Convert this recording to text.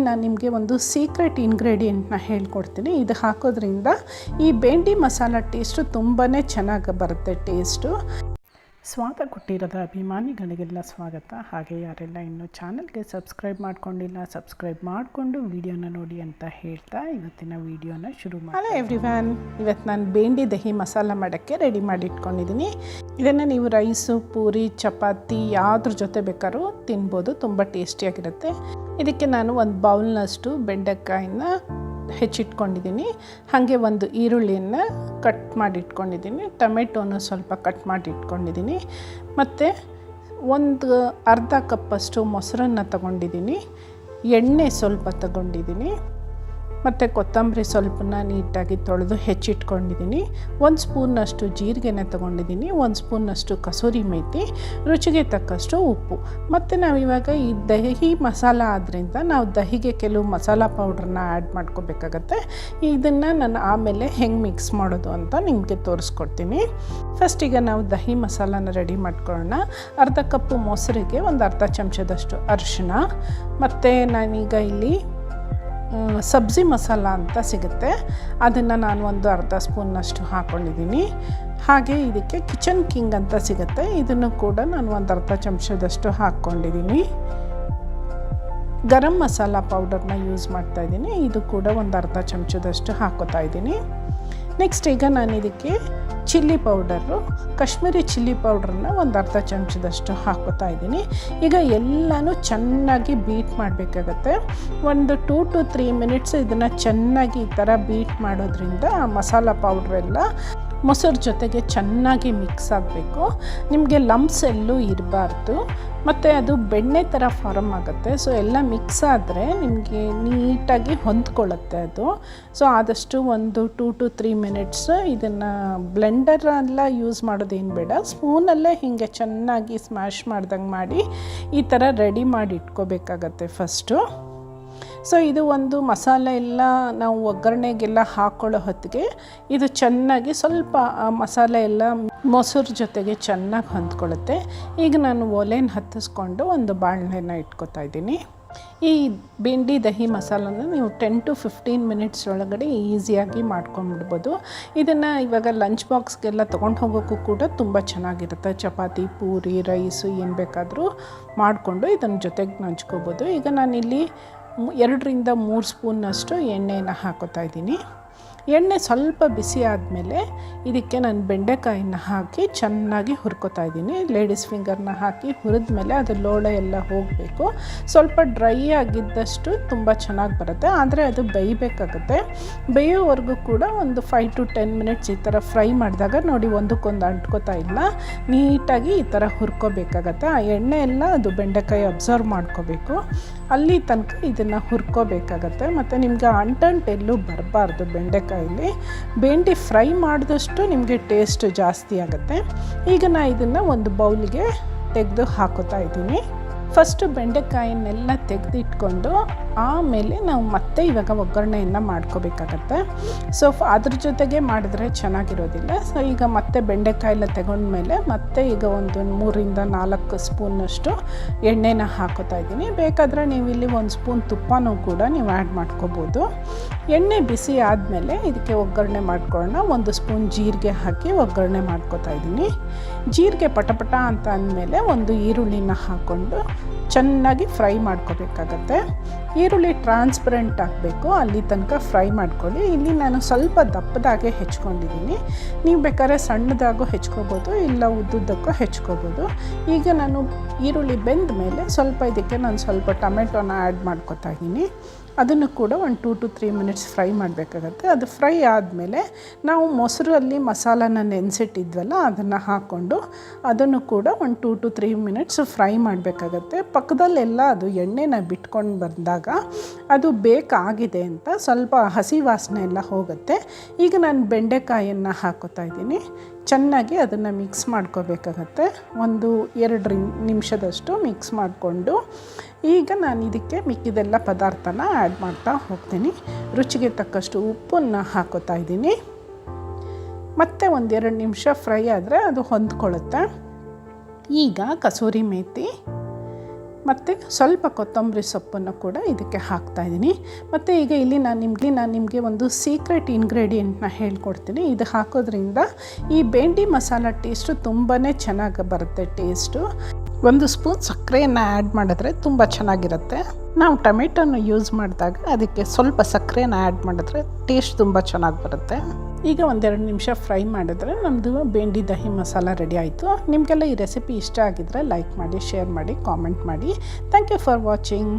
ನಾನು ನಿಮಗೆ ಒಂದು ಸೀಕ್ರೆಟ್ ಇಂಗ್ರೀಡಿಯೆಂಟ್ನ ಹೇಳ್ಕೊಡ್ತೀನಿ. ಇದು ಹಾಕೋದ್ರಿಂದ ಈ ಬೆಂಡಿ ಮಸಾಲ ಟೇಸ್ಟು ತುಂಬಾ ಚೆನ್ನಾಗಿ ಬರುತ್ತೆ ಟೇಸ್ಟು. ಸ್ವಾದ ಕೊಟ್ಟಿರೋದ ಅಭಿಮಾನಿಗಳಿಗೆಲ್ಲ ಸ್ವಾಗತ. ಹಾಗೆ ಯಾರೆಲ್ಲ ಇನ್ನೂ ಚಾನಲ್ಗೆ ಸಬ್ಸ್ಕ್ರೈಬ್ ಮಾಡ್ಕೊಂಡಿಲ್ಲ ಸಬ್ಸ್ಕ್ರೈಬ್ ಮಾಡಿಕೊಂಡು ವಿಡಿಯೋನ ನೋಡಿ ಅಂತ ಹೇಳ್ತಾ ಇವತ್ತಿನ ವಿಡಿಯೋನ ಶುರು ಮಾಡಿ. ಹಲೋ ಎವ್ರಿವನ್, ಇವತ್ತು ನಾನು ಬೆಂಡಿ ದಹಿ ಮಸಾಲ ಮಾಡೋಕ್ಕೆ ರೆಡಿ ಮಾಡಿ ಇಟ್ಕೊಂಡಿದ್ದೀನಿ. ಇದನ್ನು ನೀವು ರೈಸು, ಪೂರಿ, ಚಪಾತಿ ಯಾವುದ್ರ ಜೊತೆ ಬೇಕಾದ್ರೂ ತಿನ್ಬೋದು. ತುಂಬ ಟೇಸ್ಟಿಯಾಗಿರುತ್ತೆ. ಇದಕ್ಕೆ ನಾನು ಒಂದು ಬೌಲ್ನಷ್ಟು ಬೆಂಡೆಕಾಯಿನ ಹೆಚ್ಚಿಟ್ಕೊಂಡಿದ್ದೀನಿ. ಹಾಗೆ ಒಂದು ಈರುಳ್ಳಿಯನ್ನು ಕಟ್ ಮಾಡಿ ಇಟ್ಕೊಂಡಿದ್ದೀನಿ. ಟೊಮೆಟೊನ ಸ್ವಲ್ಪ ಕಟ್ ಮಾಡಿ ಇಟ್ಕೊಂಡಿದ್ದೀನಿ. ಮತ್ತು ಒಂದು ಅರ್ಧ ಕಪ್ಪಷ್ಟು ಮೊಸರನ್ನು ತಗೊಂಡಿದ್ದೀನಿ. ಎಣ್ಣೆ ಸ್ವಲ್ಪ ತಗೊಂಡಿದ್ದೀನಿ. ಮತ್ತು ಕೊತ್ತಂಬರಿ ಸ್ವಲ್ಪನ ನೀಟಾಗಿ ತೊಳೆದು ಹೆಚ್ಚಿಟ್ಕೊಂಡಿದ್ದೀನಿ. ಒಂದು ಸ್ಪೂನ್ನಷ್ಟು ಜೀರಿಗೆನ ತೊಗೊಂಡಿದ್ದೀನಿ. ಒಂದು ಸ್ಪೂನ್ನಷ್ಟು ಕಸೂರಿ ಮೇಥಿ, ರುಚಿಗೆ ತಕ್ಕಷ್ಟು ಉಪ್ಪು. ಮತ್ತು ನಾವಿವಾಗ ಈ ದಹಿ ಮಸಾಲ ಆದ್ದರಿಂದ ನಾವು ದಹಿಗೆ ಕೆಲವು ಮಸಾಲ ಪೌಡ್ರನ್ನ ಆ್ಯಡ್ ಮಾಡ್ಕೋಬೇಕಾಗತ್ತೆ. ಇದನ್ನು ನಾನು ಆಮೇಲೆ ಹೆಂಗೆ ಮಿಕ್ಸ್ ಮಾಡೋದು ಅಂತ ನಿಮಗೆ ತೋರಿಸ್ಕೊಡ್ತೀನಿ. ಫಸ್ಟ್ ಈಗ ನಾವು ದಹಿ ಮಸಾಲಾನ ರೆಡಿ ಮಾಡ್ಕೊಳ್ಳೋಣ. ಅರ್ಧ ಕಪ್ಪು ಮೊಸರಿಗೆ ಒಂದು ಅರ್ಧ ಚಮಚದಷ್ಟು ಅರಿಶಿಣ, ಮತ್ತು ನಾನೀಗ ಇಲ್ಲಿ ಸಬ್ಜಿ ಮಸಾಲ ಅಂತ ಸಿಗುತ್ತೆ, ಅದನ್ನು ನಾನು ಒಂದು ಅರ್ಧ ಸ್ಪೂನ್ನಷ್ಟು ಹಾಕ್ಕೊಂಡಿದ್ದೀನಿ. ಹಾಗೆ ಇದಕ್ಕೆ ಕಿಚನ್ ಕಿಂಗ್ ಅಂತ ಸಿಗುತ್ತೆ, ಇದನ್ನು ಕೂಡ ನಾನು ಒಂದು ಅರ್ಧ ಚಮಚದಷ್ಟು ಹಾಕ್ಕೊಂಡಿದ್ದೀನಿ. ಗರಂ ಮಸಾಲ ಪೌಡರ್ನ ಯೂಸ್ ಮಾಡ್ತಾಯಿದ್ದೀನಿ, ಇದು ಕೂಡ ಒಂದು ಅರ್ಧ ಚಮಚದಷ್ಟು ಹಾಕೋತಾ ಇದ್ದೀನಿ. ನೆಕ್ಸ್ಟ್ ಈಗ ನಾನು ಇದಕ್ಕೆ ಚಿಲ್ಲಿ ಪೌಡರು, ಕಾಶ್ಮೀರಿ ಚಿಲ್ಲಿ ಪೌಡ್ರನ್ನ ಒಂದು ಅರ್ಧ ಚಮಚದಷ್ಟು ಹಾಕೋತಾ ಇದ್ದೀನಿ. ಈಗ ಎಲ್ಲನೂ ಚೆನ್ನಾಗಿ ಬೀಟ್ ಮಾಡಬೇಕಾಗತ್ತೆ. ಒಂದು 2 to 3 ಮಿನಿಟ್ಸ್ ಇದನ್ನು ಚೆನ್ನಾಗಿ ಈ ಥರ ಬೀಟ್ ಮಾಡೋದ್ರಿಂದ ಮಸಾಲ ಪೌಡ್ರೆಲ್ಲ ಮೊಸರು ಜೊತೆಗೆ ಚೆನ್ನಾಗಿ ಮಿಕ್ಸ್ ಆಗಬೇಕು. ನಿಮಗೆ ಲಂಪ್ಸ್ ಎಲ್ಲೂ ಇರಬಾರ್ದು, ಮತ್ತು ಅದು ಬೆಣ್ಣೆ ಥರ ಫಾರ್ಮ್ ಆಗುತ್ತೆ. ಸೊ ಎಲ್ಲ ಮಿಕ್ಸ್ ಆದರೆ ನಿಮಗೆ ನೀಟಾಗಿ ಹೊಂದ್ಕೊಳ್ಳುತ್ತೆ ಅದು. ಸೊ ಆದಷ್ಟು ಒಂದು 2 to 3 ಮಿನಿಟ್ಸ್ ಇದನ್ನು ಬ್ಲೆಂಡರೆಲ್ಲ ಯೂಸ್ ಮಾಡೋದೇನು ಬೇಡ, ಸ್ಪೂನಲ್ಲೇ ಹೀಗೆ ಚೆನ್ನಾಗಿ ಸ್ಮ್ಯಾಶ್ ಮಾಡ್ದಂಗೆ ಮಾಡಿ ಈ ಥರ ರೆಡಿ ಮಾಡಿ ಇಟ್ಕೋಬೇಕಾಗತ್ತೆ ಫಸ್ಟು. ಸೊ ಇದು ಒಂದು ಮಸಾಲೆ ಎಲ್ಲ ನಾವು ಒಗ್ಗರಣೆಗೆಲ್ಲ ಹಾಕ್ಕೊಳ್ಳೋ ಹೊತ್ತಿಗೆ ಇದು ಚೆನ್ನಾಗಿ ಸ್ವಲ್ಪ ಮಸಾಲೆ ಎಲ್ಲ ಮೊಸರು ಜೊತೆಗೆ ಚೆನ್ನಾಗಿ ಹೊಂದ್ಕೊಳ್ಳುತ್ತೆ. ಈಗ ನಾನು ಒಲೆನ ಹತ್ತಿಸ್ಕೊಂಡು ಒಂದು ಬಾಣಲೆನ ಇಟ್ಕೊತಾ ಇದ್ದೀನಿ. ಈ ಬೆಂಡಿ ದಹಿ ಮಸಾಲನ ನೀವು 10 to 15 ಮಿನಿಟ್ಸ್ ಒಳಗಡೆ ಈಸಿಯಾಗಿ ಮಾಡ್ಕೊಂಡ್ಬಿಡ್ಬೋದು. ಇದನ್ನು ಇವಾಗ ಲಂಚ್ ಬಾಕ್ಸ್ಗೆಲ್ಲ ತೊಗೊಂಡು ಹೋಗೋಕ್ಕೂ ಕೂಡ ತುಂಬ ಚೆನ್ನಾಗಿರುತ್ತೆ. ಚಪಾತಿ, ಪೂರಿ, ರೈಸು ಏನು ಬೇಕಾದರೂ ಮಾಡಿಕೊಂಡು ಇದನ್ನ ಜೊತೆಗೆ ನಂಚ್ಕೋಬೋದು. ಈಗ ನಾನಿಲ್ಲಿ 2 ರಿಂದ 3 ಸ್ಪೂನ್ನಷ್ಟು ಎಣ್ಣೆನ ಹಾಕೋತಾ ಇದ್ದೀನಿ. ಎಣ್ಣೆ ಸ್ವಲ್ಪ ಬಿಸಿ ಆದಮೇಲೆ ಇದಕ್ಕೆ ನಾನು ಬೆಂಡೆಕಾಯಿನ ಹಾಕಿ ಚೆನ್ನಾಗಿ ಹುರ್ಕೋತಾ ಇದ್ದೀನಿ. ಲೇಡೀಸ್ ಫಿಂಗರ್ನ ಹಾಕಿ ಹುರಿದ ಮೇಲೆ ಅದು ಲೋಳೆ ಎಲ್ಲ ಹೋಗಬೇಕು. ಸ್ವಲ್ಪ ಡ್ರೈ ಆಗಿದ್ದಷ್ಟು ತುಂಬ ಚೆನ್ನಾಗಿ ಬರುತ್ತೆ, ಆದರೆ ಅದು ಬೇಯಬೇಕಾಗುತ್ತೆ. ಬೇಯೋವರೆಗೂ ಕೂಡ ಒಂದು 5 to 10 ಮಿನಿಟ್ಸ್ ಈ ಥರ ಫ್ರೈ ಮಾಡಿದಾಗ ನೋಡಿ ಒಂದಕ್ಕೊಂದು ಅಂಟ್ಕೋತಾ ಇಲ್ಲ, ನೀಟಾಗಿ ಈ ಥರ ಹುರ್ಕೋಬೇಕಾಗತ್ತೆ. ಆ ಎಣ್ಣೆ ಎಲ್ಲ ಅದು ಬೆಂಡೆಕಾಯಿ ಅಬ್ಸರ್ವ್ ಮಾಡ್ಕೋಬೇಕು, ಅಲ್ಲಿ ತನಕ ಇದನ್ನು ಹುರ್ಕೋಬೇಕಾಗತ್ತೆ. ಮತ್ತು ನಿಮಗೆ ಅಂಟೆಲ್ಲೂ ಬರಬಾರ್ದು ಬೆಂಡೆಕಾಯಲ್ಲಿ. ಬೆಂಡಿ ಫ್ರೈ ಮಾಡಿದಷ್ಟು ನಿಮಗೆ ಟೇಸ್ಟ್ ಜಾಸ್ತಿ ಆಗುತ್ತೆ. ಈಗ ನಾನು ಇದನ್ನು ಒಂದು ಬೌಲ್ಗೆ ತೆಗೆದು ಹಾಕೋತಾ ಇದ್ದೀನಿ. ಫಸ್ಟು ಬೆಂಡೆಕಾಯಿನೆಲ್ಲ ತೆಗೆದಿಟ್ಕೊಂಡು ಆಮೇಲೆ ನಾವು ಮತ್ತೆ ಇವಾಗ ಒಗ್ಗರಣೆಯನ್ನು ಮಾಡ್ಕೋಬೇಕಾಗತ್ತೆ. ಸೊ ಅದ್ರ ಜೊತೆಗೆ ಮಾಡಿದ್ರೆ ಚೆನ್ನಾಗಿರೋದಿಲ್ಲ. ಸೊ ಈಗ ಮತ್ತೆ ಬೆಂಡೆಕಾಯೆಲ್ಲ ತಗೊಂಡ್ಮೇಲೆ ಮತ್ತೆ ಈಗ ಒಂದು 3 ರಿಂದ 4 ಸ್ಪೂನ್ನಷ್ಟು ಎಣ್ಣೆನ ಹಾಕೋತಾ ಇದ್ದೀನಿ. ಬೇಕಾದರೆ ನೀವು ಇಲ್ಲಿ 1 ಸ್ಪೂನ್ ತುಪ್ಪನೂ ಕೂಡ ನೀವು ಆ್ಯಡ್ ಮಾಡ್ಕೋಬೋದು. ಎಣ್ಣೆ ಬಿಸಿ ಆದಮೇಲೆ ಇದಕ್ಕೆ ಒಗ್ಗರಣೆ ಮಾಡ್ಕೊಳ್ಳೋಣ. 1 ಸ್ಪೂನ್ ಜೀರಿಗೆ ಹಾಕಿ ಒಗ್ಗರಣೆ ಮಾಡ್ಕೋತಾ ಇದ್ದೀನಿ. ಜೀರಿಗೆ ಪಟಪಟ ಅಂತ ಅಂದಮೇಲೆ ಒಂದು ಈರುಳ್ಳಿನ ಹಾಕ್ಕೊಂಡು ಚೆನ್ನಾಗಿ ಫ್ರೈ ಮಾಡ್ಕೋಬೇಕಾಗತ್ತೆ. ಈರುಳ್ಳಿ ಟ್ರಾನ್ಸ್ಪರೆಂಟ್ ಆಗಬೇಕು, ಅಲ್ಲಿ ತನಕ ಫ್ರೈ ಮಾಡ್ಕೊಳ್ಳಿ. ಇಲ್ಲಿ ನಾನು ಸ್ವಲ್ಪ ದಪ್ಪದಾಗೆ ಹೆಚ್ಕೊಂಡಿದ್ದೀನಿ, ನೀವು ಬೇಕಾದ್ರೆ ಸಣ್ಣದಾಗೂ ಹೆಚ್ಕೋಬೋದು, ಇಲ್ಲ ಉದ್ದುದ್ದಕ್ಕೂ ಹೆಚ್ಕೋಬೋದು. ಈಗ ನಾನು ಈರುಳ್ಳಿ ಬೆಂದ ಮೇಲೆ ಸ್ವಲ್ಪ ಇದಕ್ಕೆ ನಾನು ಸ್ವಲ್ಪ ಟೊಮೆಟೊನ ಆ್ಯಡ್ ಮಾಡ್ಕೊತಾ ಇದ್ದೀನಿ. ಅದನ್ನು ಕೂಡ ಒಂದು 2 to 3 ಮಿನಿಟ್ಸ್ ಫ್ರೈ ಮಾಡಬೇಕಾಗತ್ತೆ. ಅದು ಫ್ರೈ ಆದಮೇಲೆ ನಾವು ಮೊಸರಲ್ಲಿ ಮಸಾಲಾನ ನೆನೆಸಿಟ್ಟಿದ್ವಲ್ಲ ಅದನ್ನು ಹಾಕ್ಕೊಂಡು ಅದನ್ನು ಕೂಡ ಒಂದು 2 to 3 ಮಿನಿಟ್ಸ್ ಫ್ರೈ ಮಾಡಬೇಕಾಗತ್ತೆ. ಪಕ್ಕದಲ್ಲೆಲ್ಲ ಅದು ಎಣ್ಣೆನ ಬಿಟ್ಕೊಂಡು ಬಂದಾಗ ಅದು ಬೇಕಾಗಿದೆ ಅಂತ ಸ್ವಲ್ಪ ಹಸಿ ವಾಸನೆ ಎಲ್ಲ ಹೋಗುತ್ತೆ. ಈಗ ನಾನು ಬೆಂಡೆಕಾಯನ್ನು ಹಾಕೋತಾ ಇದ್ದೀನಿ. ಚೆನ್ನಾಗಿ ಅದನ್ನು ಮಿಕ್ಸ್ ಮಾಡ್ಕೋಬೇಕಾಗತ್ತೆ. ಒಂದು 2 ನಿಮಿಷದಷ್ಟು ಮಿಕ್ಸ್ ಮಾಡಿಕೊಂಡು ಈಗ ನಾನು ಇದಕ್ಕೆ ಮಿಕ್ಕಿದೆಲ್ಲ ಪದಾರ್ಥನ ಆ್ಯಡ್ ಮಾಡ್ತಾ ಹೋಗ್ತೀನಿ. ರುಚಿಗೆ ತಕ್ಕಷ್ಟು ಉಪ್ಪನ್ನು ಹಾಕೋತಾ ಇದ್ದೀನಿ. ಮತ್ತು 1-2 ನಿಮಿಷ ಫ್ರೈ ಆದರೆ ಅದು ಹೊಂದ್ಕೊಳ್ಳುತ್ತೆ. ಈಗ ಕಸೂರಿ ಮೇಥಿ ಮತ್ತು ಸ್ವಲ್ಪ ಕೊತ್ತಂಬರಿ ಸೊಪ್ಪನ್ನು ಕೂಡ ಇದಕ್ಕೆ ಹಾಕ್ತಾಯಿದ್ದೀನಿ. ಮತ್ತು ಈಗ ಇಲ್ಲಿ ನಾನು ನಿಮಗೆ ಒಂದು ಸೀಕ್ರೆಟ್ ಇಂಗ್ರೀಡಿಯೆಂಟ್ನ ಹೇಳ್ಕೊಡ್ತೀನಿ. ಇದು ಹಾಕೋದ್ರಿಂದ ಈ ಭೇಂಡಿ ಮಸಾಲ ಟೇಸ್ಟು ತುಂಬಾ ಚೆನ್ನಾಗಿ ಬರುತ್ತೆ. ಟೇಸ್ಟು 1 ಸ್ಪೂನ್ ಸಕ್ಕರೆಯನ್ನು ಆ್ಯಡ್ ಮಾಡಿದ್ರೆ ತುಂಬ ಚೆನ್ನಾಗಿರುತ್ತೆ. ನಾವು ಟೊಮೆಟೊನ ಯೂಸ್ ಮಾಡಿದಾಗ ಅದಕ್ಕೆ ಸ್ವಲ್ಪ ಸಕ್ಕರೆನ ಆ್ಯಡ್ ಮಾಡಿದ್ರೆ ಟೇಸ್ಟ್ ತುಂಬ ಚೆನ್ನಾಗಿ ಬರುತ್ತೆ. ಈಗ 1-2 ನಿಮಿಷ ಫ್ರೈ ಮಾಡಿದ್ರೆ ನಮ್ಮದು ಭೇಂಡಿ ದಹಿ ಮಸಾಲ ರೆಡಿ ಆಯಿತು. ನಿಮಗೆಲ್ಲ ಈ ರೆಸಿಪಿ ಇಷ್ಟ ಆಗಿದ್ರೆ ಲೈಕ್ ಮಾಡಿ, ಶೇರ್ ಮಾಡಿ, ಕಾಮೆಂಟ್ ಮಾಡಿ. Thank you for watching.